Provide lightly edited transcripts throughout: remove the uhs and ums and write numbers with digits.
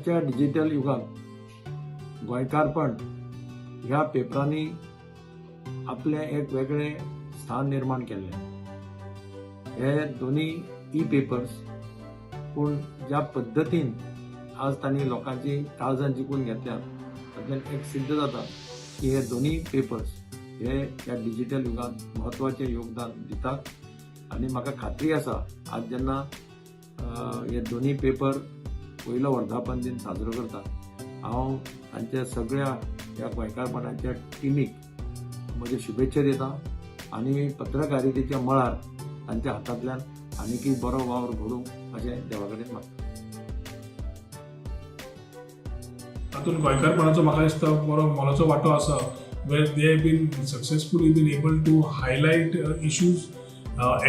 आयच्या डिजिटल युगात गोंयकारपण ह्या पेपरांनी आपले एक वेगळे स्थान निर्माण केले. हे दोन्ही ई पेपर्स पूण ज्या पद्दतीन आज तांणी लोकांची काळजां जिखून घेतल्यात तातूंतल्यान एक सिद्ध जाता की हे दोन्ही पेपर्स हे ह्या डिजिटल युगात म्हत्वाचें योगदान दितात. आनी म्हाका खात्री आसा आज जेन्ना हे दोन्ही पेपर पयलो वर्धापन दिन साजरो करता, हांव तांच्या सगळ्या ह्या गोंयकारपणाच्या टिमीक म्हजे शुभेच्छा दिता आनी पत्रकारितेच्या मळार तांच्या हातांतल्यान आनीकय बरो वावर घडूं अशें देवा कडेन मागता. तातूंत गोंयकारपणाचो म्हाका दिसता बरो मोलाचो वांटो आसा, where they have been successfully been able to highlight issues,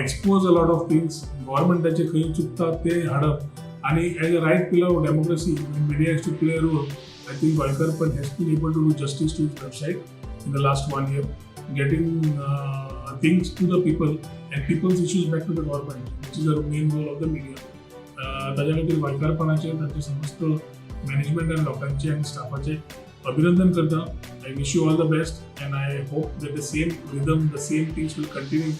expose a lot of things, गव्हर्नमेंटाचे खंय चुकता ते हाडप आनी as a right pillar of democracy media has to play a role. I think Goinkarpan has been able to do justice to its website in the last 1 year, getting things to the people and people's issues back to the government, which is the main role of the media. ताज्या खातीर गोंयकारपणाचे तांचे समस्त management आनी लोकांचे आनी स्टाफाचे अभिनंदन करता. I wish you all the best and I hope that the same rhythm, the same things will continue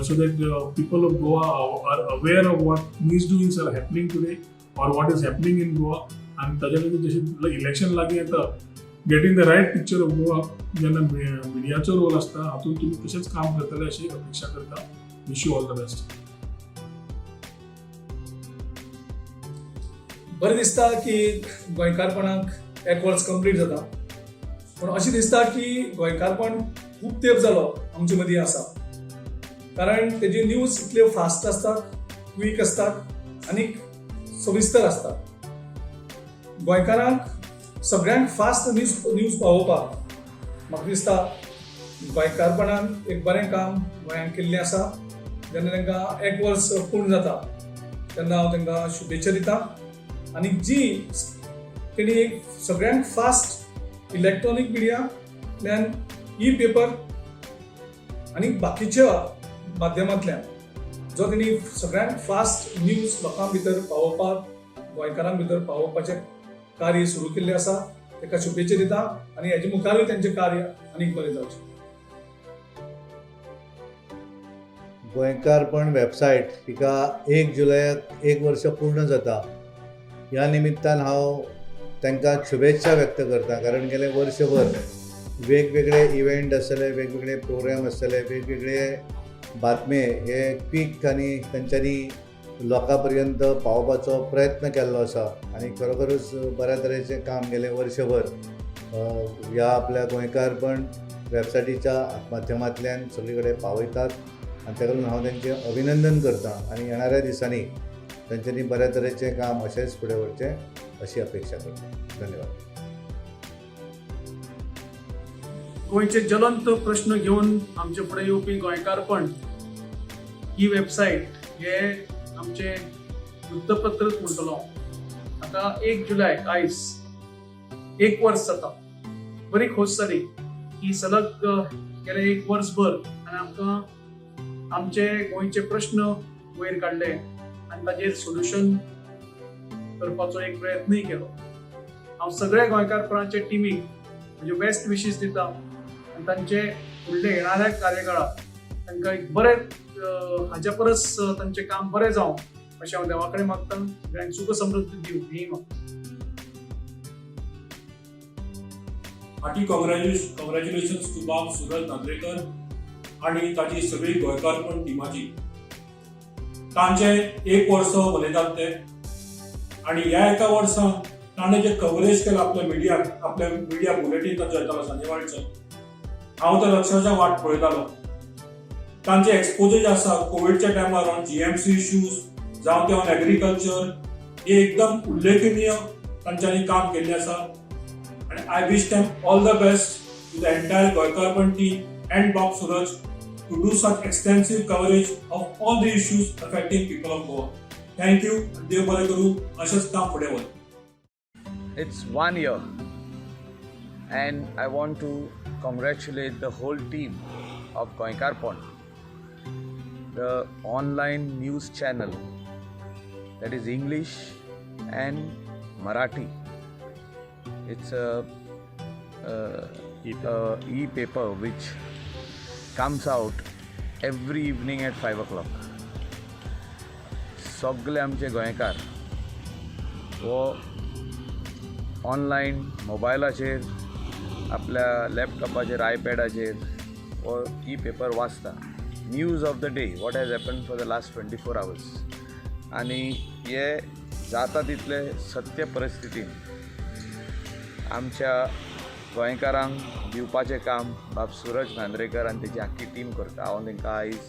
so that people of Goa are aware of what misdoings are happening today or what is happening in Goa. And ताज्या खातीर जशें election लागीं येता, getting the right picture of Goa जेन्ना मिडियाचो role आसता हातूंत तुमी तशेंच काम करतले अशी अपेक्षा करता. Wish you all the best. बरें दिसता की गोंयकारपणाक 1 वर्स कंप्लीट जाता, पूण अशें दिसता की गोंयकारपण खूब तेंप जालो आमचे मदीं आसा, कारण तेजी न्यूज इतल्यो फास्ट आसतात, क्वीक आसतात आनी सविस्तर आसतात. गोंयकारांक सगळ्यांक फास्ट न्यूज पावोवपाक म्हाका दिसता गोंयकारपणान एक बरें काम गोंयांत केल्लें आसा. जेन्ना तांकां 1 वर्स पूर्ण जाता तेन्ना हांव तांकां शुभेच्छा दितां. आनी जी तेणी एक सगळ्यांक फास्ट इलेक्ट्रॉनीक मिडियातल्यान ई पेपर आनी बाकीच्या माध्यमांतल्यान जो तेणी सगळ्यांक फास्ट न्यूज लोकां भितर पावोवपाक गोंयकारां भितर पावोवपाचें कार्य सुरू केल्लें आसा. ताका शुभेच्छा दिता आनी हेजे मुखारूय तांचें कार्य आनीक बरें जावचें. गोंयकारपण वेबसायट हिका 1 जुलयाक 1 वर्स पूर्ण जाता. ह्या निमित्तान हांव तांकां शुभेच्छा व्यक्त करता, कारण गेले वर्षभर वेगवेगळे इव्हेंट आसतले, वेगवेगळे प्रोग्राम आसतले, वेगवेगळे बातमे हे क्वीक आनी तांच्यांनी लोकां पर्यंत पावोवपाचो प्रयत्न केल्लो आसा. आनी खरोखरूच बऱ्या तरेचें काम गेलें वर्षभर ह्या आपल्या गोंयकारपण वेबसायटीच्या माध्यमांतल्यान सगळे कडेन पावयतात. आनी ताका लागून हांव तांचें अभिनंदन करता आनी येणाऱ्या दिसांनी तांच्यांनी बऱ्या तरेचें काम अशेंच फुडें व्हरचें अशी अपेक्षा करता. धन्यवाद. गोंयचे ज्वलंत प्रश्न घेवन आमचे फुडें येवपी गोंयकारपण ही वेबसायट हे आमचे वृत्तपत्रच म्हणटलो. आतां 1 जुलय आयज 1 वर्स जाता. बरी खोस जाली की सलग गेले 1 वर्सभर आनी आमकां आमचे गोंयचे प्रश्न वयर काडले आनी ताचेर सोल्युशन करपाचो एक प्रयत्नय केलो. हांव सगळ्या गोंयकारपणाचे टिमीक म्हणजे बेस्ट विशीस दिता आनी तांचे फुडले येणाऱ्या कार्यकाळात तांकां एक बरें हाच्या परस तांचें काम बरें जावं अशें हांव देवा कडेन मागता. सगळ्यांक सुख समृद्धी दिवं ही मागता. हार्टी कॉंग्रॅच्युलेशन्स टू बाब सुरज नांद्रेकर आनी ताची सगळी गोंयकारपण टिमाची. तांचे 1 वर्स मनयतात ते आनी ह्या 1 वर्सान ताणें जे कवरेज केलां आपल्या मिडिया बुलेटीन ताचो येतालो सांजेवाडचो, हांव तर अक्षरशः वाट पळयतालो. तांचे एक्सपोजर जे आसा कोविडच्या टायमार ऑन GMC इश्यूज जावं ते ऑन एग्रीकल्चर हे एकदम उल्लेखनीय तांच्यांनी काम केल्लें आसा. आनी I wish them all the best to the entire Goenkarponn team and बाब Suraj to do such extensive coverage of all the issues affecting people of Goa. Thank you. देव बरें करूं. अशेंच काम फुडें व्हर. It's 1 year and I want to congratulate the whole team of Goinkarpon, the online news channel that is English and Marathi. It's a e-paper which comes out every evening at 5 o'clock. सगळे आमचे गोंयकार वो online मोबायलाचेर आपल्या लॅपटॉपाचेर आयपॅडाचेर वो E paper वाचता. News of the day what has happen for the last 24 hours. आनी हे जाता तितले सत्य परिस्थितीन आमच्या गोंयकारांक दिवपाचें काम बाब सूरज नांद्रेकर आनी तेजी आख्खी टीम करता. हांव तांकां आयज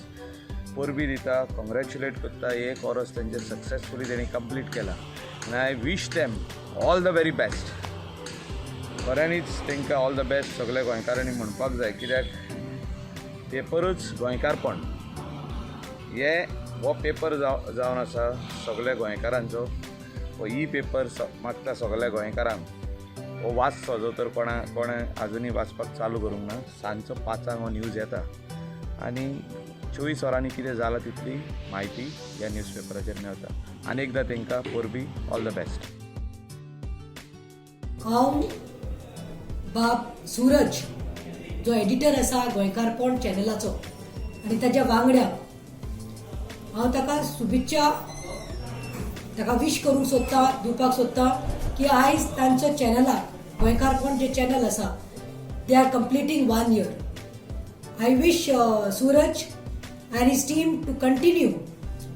परबी दिता, कॉंग्रॅच्युलेट करता. एक वर्स तेंचे सक्सेसफुली तेणी कंप्लीट केला. आनी I wish them all the very best. खऱ्यांनीच तांकां ऑल द बेस्ट सगळ्या गोंयकारांनी म्हणपाक जाय, कित्याक पेपरूच गोंयकारपण हे हो पेपर जावन आसा सगळ्या गोंयकारांचो. हो ई पेपर मागता सगळ्या गोंयकारांक हो वाचचो जो तर कोणें आजुनी वाचपाक चालू करूंक ना. सांजचो 5 हो न्यूज येता आनी 24 वरांनी कितें जालां तितली म्हायती ह्या न्यूज पेपराचेर मेळटा. आनी एकदां तांकां परबी ऑल द बेस्ट. हांव बाब सूरज जो एडिटर आसा गोंयकारपण चॅनलाचो आनी ताच्या वांगड्याक हांव ताका शुभेच्छा ताका विश करूंक सोदता, दिवपाक सोदता की आयज तांचो चॅनलाक गोंयकारपण जे चॅनल आसा they are कंप्लिटींग 1 year. I wish Suraj and his team to continue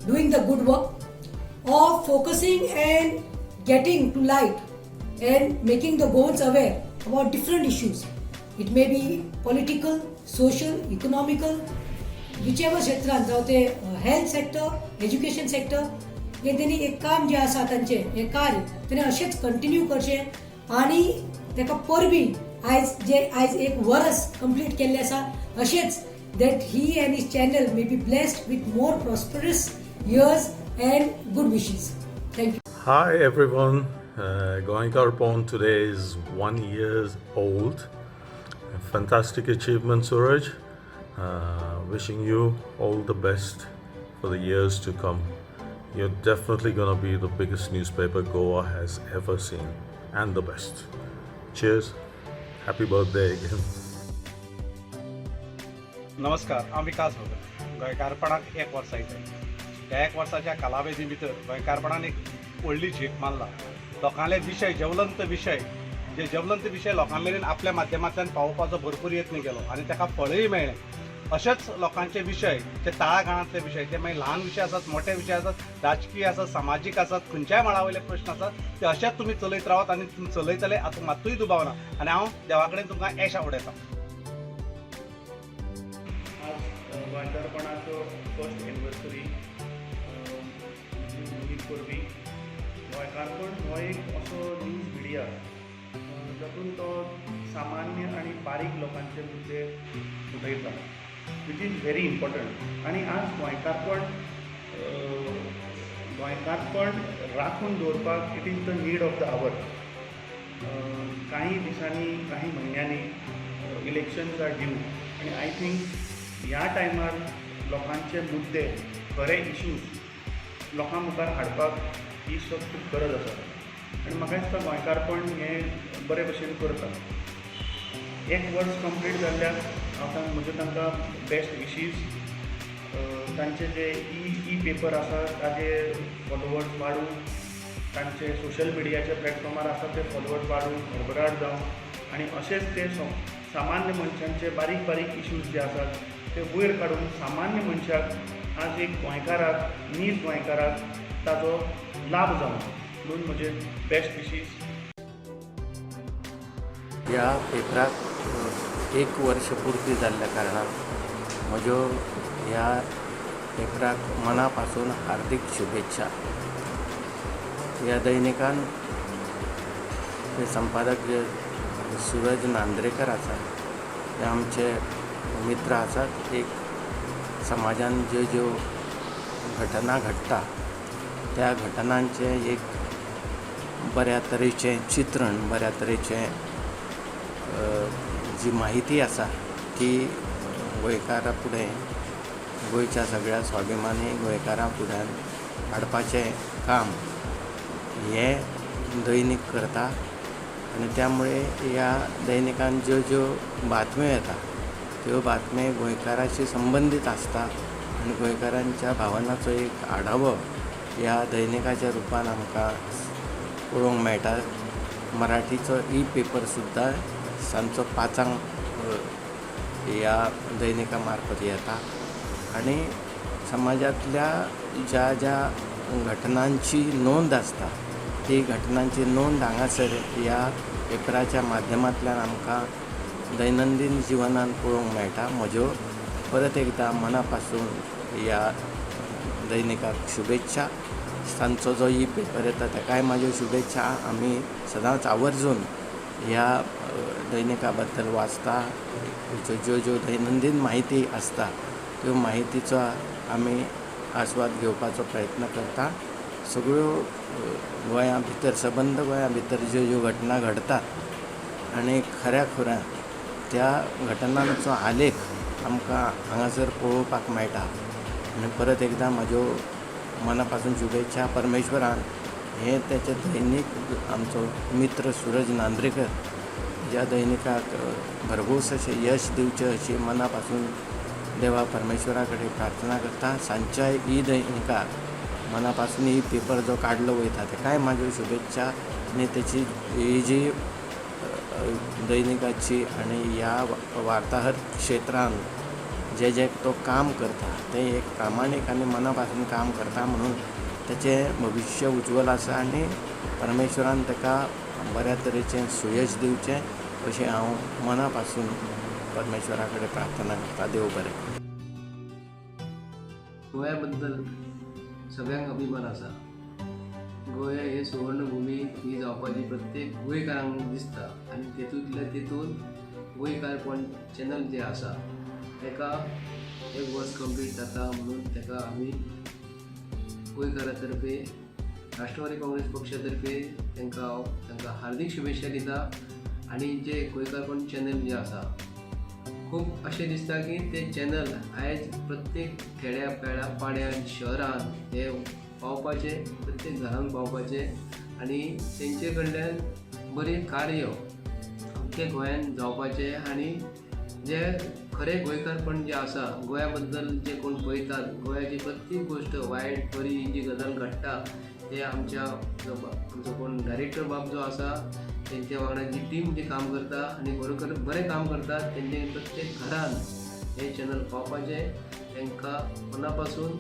doing the good work of focusing and getting to light and making the Goans aware about different issues. It may be political, social, economical, whichever क्षेत्रांत जावं ते health sector, education sector, हे तेणी एक काम जे आसा तांचें हें कार्य तेणें अशेंच कंटिन्यू करचें आनी ताका परबी आयज एक वर्स कंप्लीट केल्लें आसा. अशेंच that he and his channel may be blessed with more prosperous years and good wishes. Thank you. Hi everyone, Goenkarpon today is 1 year old. A fantastic achievement, Suraj. Wishing you all the best for the years to come. You're definitely going to be the biggest newspaper Goa has ever seen, and the best. Cheers. Happy birthday again. नमस्कार, हांव विकास भगत. गोंयकारपणाक 1 वर्स आयले. त्या 1 वर्साच्या कालावधी भितर गोंयकारपणान एक व्हडली झेप मारला. लोकांले विशय ज्वलंत विशय लोकां मेरेन आपल्या माध्यमांतल्यान पावोवपाचो भरपूर यत्न केलो आनी ताका फळय मेळ्ळें. अशेच लोकांचे विशय जे तळागाळांतले विशय ते मागीर ल्हान विशय आसात, मोठे विशय आसात, राजकीय आसात, सामाजीक आसात, खंयच्याय मळा वयले प्रश्न आसात ते अशेंच तुमी चलयत रावात आनी तुमी चलयतले हातूंत मात्तूय दुबाव ना. आनी हांव देवा कडेन तुमकां येश आवडयता. गोंयकारपणाचो फर्स्ट एनिवर्सरी मुवीक परबी. गोंयकारपण हो एक असो न्यूज मिडिया जातून तो सामान्य आनी बारीक लोकांचे मुद्दे उठयता, वीच इज व्हेरी इम्पॉर्टंट. आनी आज गोंयकारपण राखून दवरपाक it is the need of the hour. काही दिसांनी काही म्हयन्यांनी इलेक्शन्स आर ड्यू आनी आय थिंक ह्या टायमार लोकांचे मुद्दे, खरे इश्यूज लोकां मुखार हाडपाक ही सख्त गरज आसा. आनी म्हाका दिसता गोंयकारपण हें बरे भशेन करता. 1 वर्स कंप्लीट जाल्ल्याक हांव तांकां बेस्ट विशीज. तांचे जे ई पेपर आसा ताजे फॉलोवर्स वाडूं, तांचे सोशल मिडियाच्या प्लॅटफॉर्मार आसा ते फॉलोवर्स वाडूं, भरभराट जावं आनी अशेंच ते सामान्य मनशांचे बारीक बारीक इश्यूज जे आसात ते वयर काडून सामान्य मनशाक आज एक गोंयकाराक, नीज गोंयकाराक ताजो लाभ जावं म्हणून म्हजे बेस्ट विशीज. ह्या पेपराक 1 वर्ष पूर्ती जाल्ल्या कारणान म्हज्यो ह्या पेपराक मना पासून हार्दिक शुभेच्छा. ह्या दैनिकान ते संपादक जे सूरज नांद्रेकर आसा ते आमचे मित्र आसात. एक समाजान ज्यो घटना घडटा त्या घटनांचे एक बऱ्या तरेचें चित्रण, बऱ्या तरेचें जी माहिती आसा ती गोंयकारां फुडें, गोंयच्या सगळ्या स्वाभिमानी गोंयकारां फुड्यान हाडपाचें काम हे दैनिक करता आणि त्यामुळे या दैनिकांत ज्यो बातम्यो येतात त्यो बातम्यो गोंयकारांशी संबंधित असता आणि गोंयकारांच्या भावनांचो एक आढावो ह्या दैनिकाच्या रुपान आमकां पळोवंक मेळटा. मराठीचो पेपर सुद्दां सांजचो 5 ह्या दैनिका मार्फत येता आणि समाजातल्या ज्या घटनांची नोंद आसता ती घटनांची नोंद हांगासर ह्या पेपराच्या माध्यमांतल्यान आमकां दैनंदीन जिवनांत पळोवंक मेळटा. म्हज्यो परत एकदा मना पासून ह्या दैनिकाक शुभेच्छा. सांजचो जो पेपर येता ताकाय म्हाज्यो शुभेच्छा. आमी सदांच आवर्जून ह्या दैनिका बद्दल वाचता. ज्यो दैनंदीन माहिती आसता त्यो माहितीचो आमी आस्वाद घेवपाचो प्रयत्न करता. सगळ्यो गोंया भितर सबंद गोंया भितर ज्यो घटना घडटात आनी खऱ्या खुऱ्या त्या घटनांचो आलेख आमकां हांगासर पळोवपाक मेळटा. आनी परत एकदा म्हाज्यो मना पासून शुभेच्छा. परमेश्वरान हे त्याचे दैनीक आमचो मित्र सूरज नांद्रेकर ज्या दैनिकाक भरघोस अशें यश दिवचें अशी मना पासून देवा परमेश्वरा कडेन प्रार्थना करता. सांजच्या दैनिकाक मना पासून पेपर जो काडलो वयता ताकाय म्हाज्यो शुभेच्छा. आनी त्याची ही जी दैनिकाची आनी ह्या वार्ताहर क्षेत्रांत जे तो काम करता ते एक प्रामाणीक आनी मना पासून काम करता म्हणून तेचें भविश्य उज्वल आसा आनी परमेश्वरान ताका बऱ्या तरेचें सुयश दिवचें अशें हांव मना पासून परमेश्वरा कडेन प्रार्थना करता. देव बरें. गोंया बद्दल सगळ्यांक अभिमान आसा. गोंय हे सुवर्णभूमी ही जावपाची प्रत्येक गोंयकारांक दिसता आनी तेतून गोंयकारपण चॅनल जे आसा ताका 1 वर्स कंप्लीट जाता म्हणून ताका आमी गोंयकारा तर्फे राष्ट्रवादी काँग्रेस पक्षा तर्फे तांकां हार्दिक शुभेच्छा दिता. आनी जे गोंयकारपण चॅनल जे आसा खूब अशें दिसता की ते चॅनल आयज प्रत्येक खेड्या पेड्या पाड्यान शहरान हे पावपाचे प्रत्येक घरान पावपाचे आनी तेंचे कडल्यान बरें कार्य अख्खे गोंयान जावपाचे आनी जे खरें गोंयकारपण जे आसा गोंया बद्दल जे कोण पळयतात गोंयाची प्रत्येक गोश्ट वायट बरी जी गजाल घडटा ते आमचो कोण डायरेक्टर बाब जो आसा तेंच्या वांगडा जी टीम जी काम करता आनी बरें काम करतात तेंचे प्रत्येक घरान हे चॅनल पावपाचे. तांकां मना पासून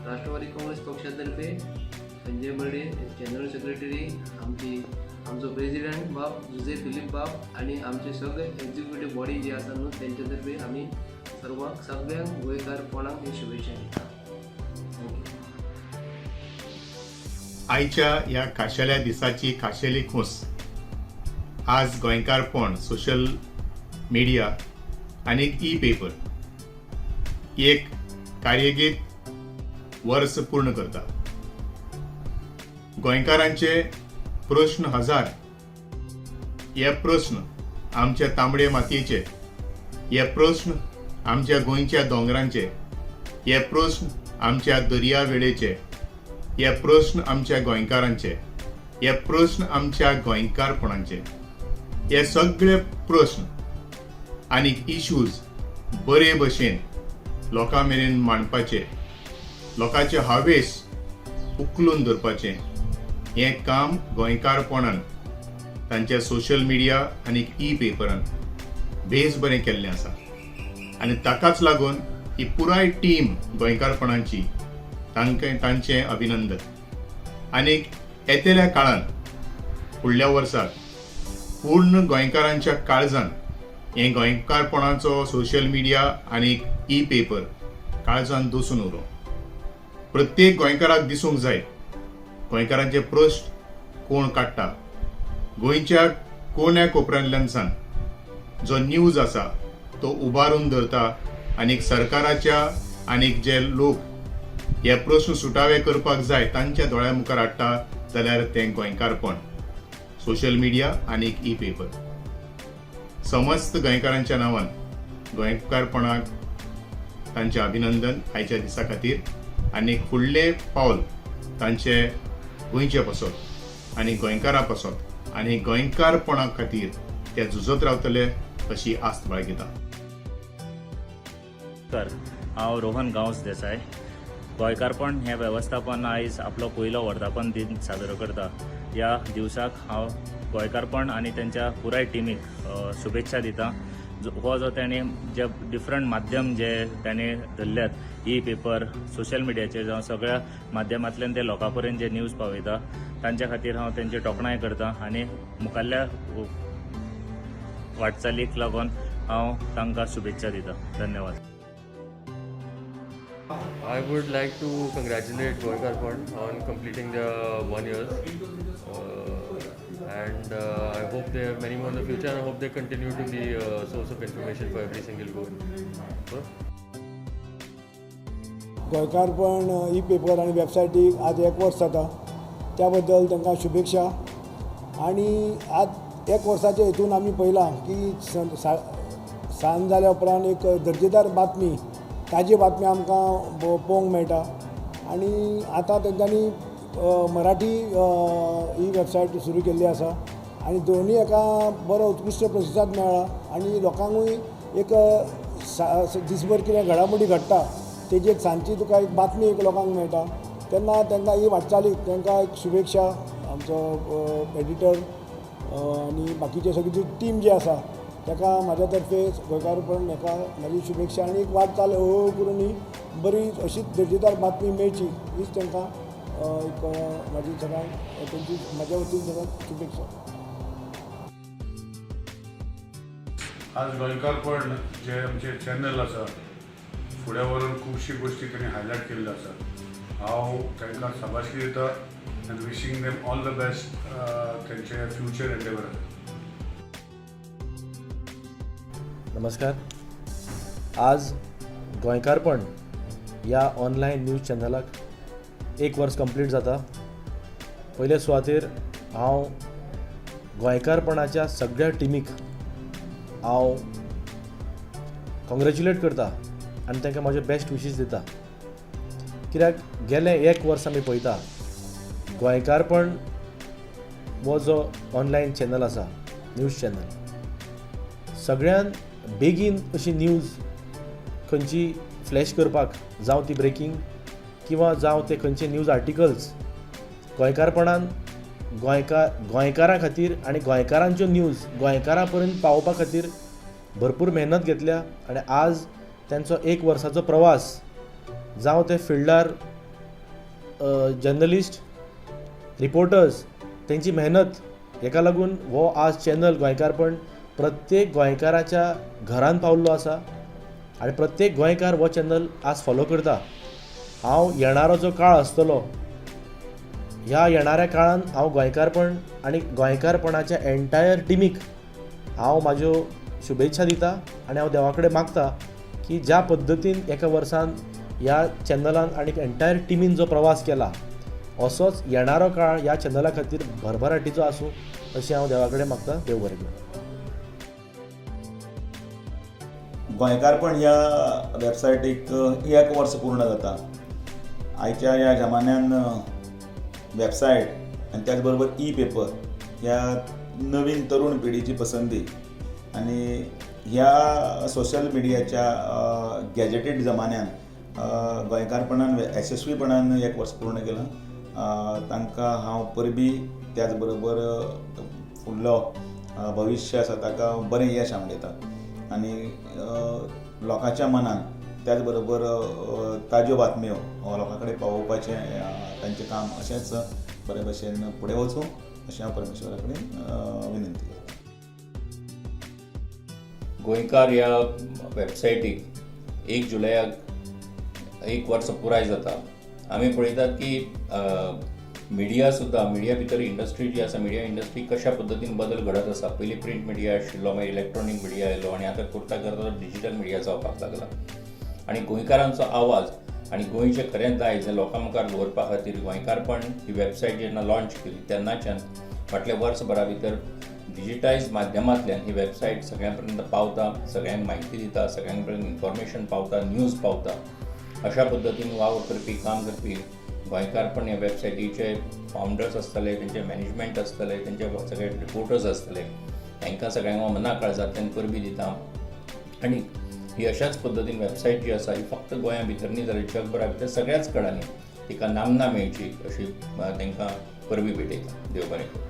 राष्ट्रवादी काँग्रेस पक्षातर्फे संजय बर्डे जनरल सेक्रेटरी आमचो प्रेसिडेंट बाब जुजे फिलीप बाब आनी आमचे सगळे एक्झिक्युटीव बॉडी जी आसा न्हू तेंचे तर्फे आमी सगळ्यांक गोंयकारपणाक ही शुभेच्छा दिता. आयच्या ह्या खाशेल्या दिसाची खाशेली खूस आज गोंयकारपण सोशल मिडिया आनी पेपर एक कार्यगीत वर्स पूर्ण करता. गोंयकारांचे प्रश्न 1000 हे प्रश्न आमच्या तांबडे मातयेचे, हे प्रश्न आमच्या गोंयच्या दोंगरांचे, हे प्रश्न आमच्या दर्यावेळेचे, हे प्रश्न आमच्या गोंयकारांचे, हे प्रश्न आमच्या गोंयकारपणाचे. हे सगळे प्रश्न आनी इश्यूज बरे भशेन लोकां मेरेन मांडपाचे, लोकांचे हावेस उखलून धरपाचें हें काम गोंयकारपणान तांच्या सोशल मिडिया आनी पेपरान बेस बरें केल्लें आसा. आनी ताकाच लागून ही पुराय टीम गोंयकारपणाची तांचें अभिनंदन. आनी येतेल्या काळांत फुडल्या वर्साक पूर्ण गोंयकारांच्या काळजान हें गोंयकारपणाचो सोशल मिडिया आनी पेपर काळजान दसून उरो. प्रत्येक गोंयकाराक दिसूंक जाय गोंयकारांचे प्रश्न कोण काडटा. गोंयच्या कोण्या कोपऱ्यांतल्यान जो न्यूज आसा तो उबारून धरता आनी सरकाराच्या आनी जे लोक हे प्रश्न सुटावे करपाक जाय तांच्या दोळ्या मुखार हाडटा जाल्यार तें गोंयकारपण सोशल मिडिया आनी पेपर. समस्त गोंयकारांच्या नांवान गोंयकारपणाक तांचें अभिनंदन आयच्या दिसा खातीर आनी फुडलें पावल तांचें गोंयचे पासत आनी गोंयकारां पासत आनी गोंयकारपणा खातीर ते झुजत रावतले अशी आस्त बाळगिता. हांव रोहन गांवस देसाय. गोंयकारपण हें वेवस्थापन आयज आपलो पयलो वर्धापन दिन साजरो करता. ह्या दिवसाक हांव गोंयकारपण आनी तेंच्या पुराय टिमीक शुभेच्छा दिता. हो जो ताणें जे डिफरंट माध्यम जे ताणें धरल्यात, ई पेपर, सोशल मिडियाचेर जावं सगळ्या माध्यमांतल्यान ते लोकां पर्यंत जे न्यूज पावयता, तांच्या खातीर हांव तेंची तोखणाय करता आनी मुखाल्ल्या वाटचालीक लागून हांव तांकां शुभेच्छा दिता. धन्यवाद. I would like to congratulate Goikarpon on completing their 1 year, and I hope they have many more in the future, and I hope they continue to be a source of information for every single goal. Goenkarponn e paper आनी वेबसायटीक आज 1 वर्स जाता, त्या बद्दल तांकां शुभेच्छा. आनी आज 1 वर्साच्या हितून आमी पळयलां की सांज जाल्या उपरांत एक दर्जेदार बातमी, ताजी बातमी आमकां पळोवंक मेळटा. आनी आतां तेंच्यांनी मराठी ही वेबसायट सुरू केल्ली आसा आनी दोनूय एका बरो उत्कृश्ट प्रतिसाद मेळ्ळा. आनी लोकांकूय एक दिसभर कितें घडामोडी घडटा तेजी एक सांजची तुका एक बातमी एक लोकांक मेळटा, तेन्ना तांकां ही वाटचालीक तांकां एक शुभेच्छा. आमचो एडिटर आनी बाकीचे सगळी जी टीम जी आसा ताका म्हाज्या तर्फे गोंयकारपण हेका म्हाजी शुभेच्छा. आनी एक वाटचाल हळू करून ही बरी अशीच दर्जेदार बातमी मेळची हीच तांकां एक म्हाजी सगळ्यांक तेंची म्हाज्या वतीन सगळ्यांक शुभेच्छा. आज गोंयकारपण जे आमचे चॅनल आसा फुडें व्हरून खुबशी गोश्टी तेणी हायलायट केल्ल्यो आसा. हांव तांकां शाबासकी दिता आनी विशींग देम ऑल द बेस्ट तेंचे फ्युचर एंडेवर. नमस्कार. आज गोंयकारपण ह्या ऑनलायन न्यूज चॅनलाक 1 वर्स कंप्लीट जाता. पयले सुवातेर हांव गोंयकारपणाच्या सगळ्या टिमीक हांव कॉंग्रेच्युलेट करता आनी तांकां म्हाजे बेस्ट विशीस दिता. कित्याक गेले 1 वर्स आमी पळयता गोंयकारपण हो जो ऑनलायन चॅनल आसा, न्यूज चॅनल, सगळ्यान बेगीन अशी न्यूज खंयची फ्लॅश करपाक, जावं ती ब्रेकींग किंवा जावं ते खंयचे न्यूज आर्टिकल्स गोंयकारपणान गोंयकारां खातीर आनी गोंयकारांच्यो न्यूज गोंयकारां पर्यंत पावोवपा खातीर भरपूर मेहनत घेतल्या. आनी आज तांचो 1 वर्साचो प्रवास, जावं ते फिल्डार जर्नलिस्ट, रिपोर्टर्स, तेंची मेहनत, हेका लागून हो आज चॅनल गोंयकारपण प्रत्येक गोंयकाराच्या घरान पावल्लो आसा आनी प्रत्येक गोंयकार हो चॅनल आज फॉलो करता. हांव येणारो जो काळ आसतलो, ह्या येणाऱ्या काळान हांव गोंयकारपण आनी गोंयकारपणाच्या एंटायर टिमीक हांव म्हाज्यो शुभेच्छा दिता. आनी हांव देवा कडेन मागता की ज्या पद्दतीन 1 वर्सान ह्या चॅनलान आनी एंटायर टिमीन जो प्रवास केला, असोच येणारो काळ ह्या चॅनला खातीर भरभराटीचो आसूं अशें हांव देवा कडेन मागता. देव बरें करूं. गोंयकारपण ह्या वेबसायटीक 1 वर्स पूर्ण जाता. आयच्या ह्या जमान्यान वेबसायट आनी त्याच बरोबर ई पेपर ह्या नवीन तरूण पिढीची पसंती आनी ह्या सोशल मिडियाच्या गॅजेटेड जमान्यान गोंयकारपणान यशस्वीपणान 1 वर्स पूर्ण केलां. तांकां हांव परबी त्याच बरोबर फुडलो भविश्य आसा ताका बरें यश हांव दिता. आनी लोकांच्या मनान त्याच बरोबर ताज्यो बातम्यो लोकां कडेन पावोवपाचें तांचें काम अशेंच बरे भशेन फुडें वचूं अशें हांव परमेश्वरा कडेन विनंती करतां. गोंयकार ह्या वेबसायटीक 1 जुलयाक 1 वर्स पुराय जाता. आमी पळयतात की मिडिया सुद्दां, मिडिया भितर इंडस्ट्री जी आसा, मिडिया इंडस्ट्री कशा पद्दतीन बदल घडत आसा. पयलीं प्रिंट मिडिया आशिल्लो, मागीर इलेक्ट्रॉनीक मिडिया आयलो आनी आतां करता करता डिजिटल मिडिया जावपाक लागला. आनी गोंयकारांचो आवाज आनी गोंयचें खरें दायज हें लोकां मुखार दवरपा खातीर गोंयकारपण ही वेबसायट जेन्ना लॉन्च केली तेन्नाच्यान फाटल्या वर्सभरा भितर डिजिटायज माध्यमांतल्यान ही वेबसायट सगळ्यां पर्यंत पावता, सगळ्यांक म्हायती दिता, सगळ्यां पर्यंत इन्फॉर्मेशन पावता, न्यूज पावता. अशा पद्दतीन वावर करपी, काम करपी गोंयकारपण ह्या वेबसायटीचे फावंडर्स आसतले, तेंचे मॅनेजमेंट आसतले, तेंचे सगळे रिपोर्टर्स आसतले, तांकां सगळ्यांक हांव मना काळजांतल्यान परबी दिता. आनी ही अशाच पद्दतीन वेबसायट जी आसा ही फक्त गोंया भितर न्ही जाल्यार जगभरा भितर सगळ्याच कडांनी तिका नामना मेळची अशी तांकां परबी भेटयता. देव बरें करूं.